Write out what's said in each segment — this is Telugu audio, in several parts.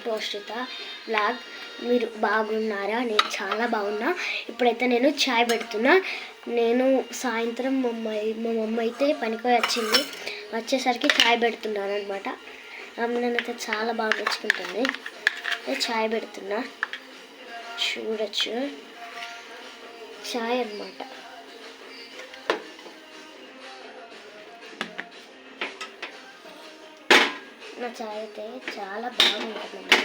To Ashritha blog. మీరు బాగున్నారా? నేను చాలా బాగున్నా. ఇప్పుడైతే నేను చాయ్ పెడుతున్నా. నేను సాయంత్రం మా మమ్మ అయితే పనికి వచ్చింది. వచ్చేసరికి చాయ్ పెడుతున్నాను అనమాట. నేనైతే చాలా బాగా తెచ్చుకుంటుంది. చాయ్ పెడుతున్నా, చూడొచ్చు. చాయ్ అనమాట. నా చాయ్ అయితే చాలా బాగుంటుంది అన్నమాట.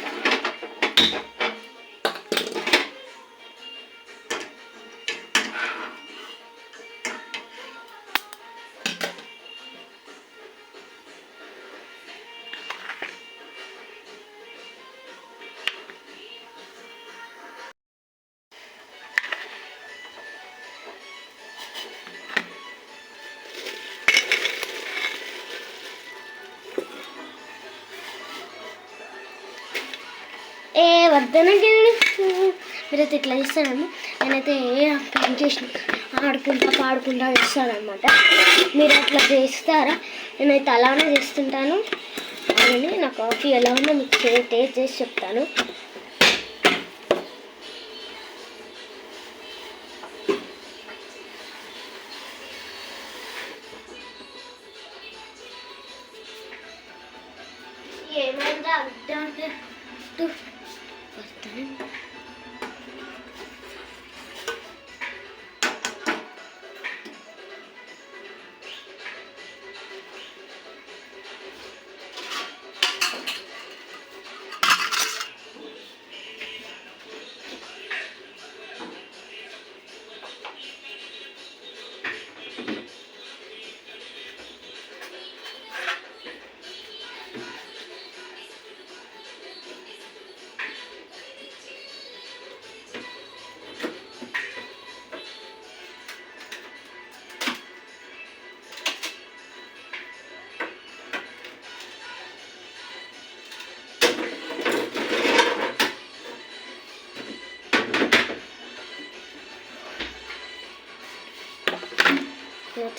వద్దనకి మీరైతే ఇట్లా చేస్తాను. నేనైతే పని చేసిన ఆడుకుంటా పాడుకుంటా చేస్తానమాట. మీరు అట్లా చేస్తారా? నేనైతే అలానే చేస్తుంటాను. అలానే నా కాఫీ ఎలా ఉందో మీకు టేస్ట్ చేసి చెప్తాను. ఏమైందా వస్తాను.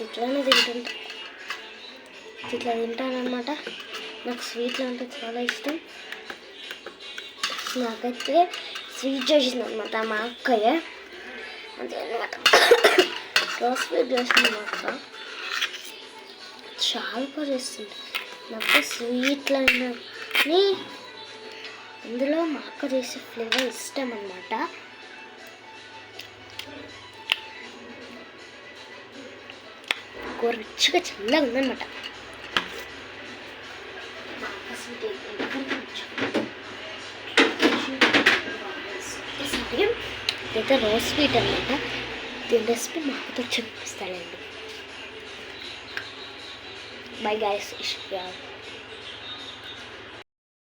ఇట్లానే ఇట్లా తింటానమాట. నాకు స్వీట్లు అంటే చాలా ఇష్టం. నాకైతే స్వీట్ చేసింది అనమాట మా అక్కయ్య. అంతే అనమాట. స్వీట్ చేస్తుంది మా అక్క. చాలా బాగా చేస్తుంది. నాకు స్వీట్లు అన్నీ అందులో మా అక్క చేసే ఫ్లేవర్ ఇష్టం అన్నమాట. రిచ్గా చల్లగా ఉందన్నమాట. ఇదైతే రోజ్ స్వీట్ అనమాట. దీని రెసిపీ మాకు చెప్పిస్తానండి. Bye guys.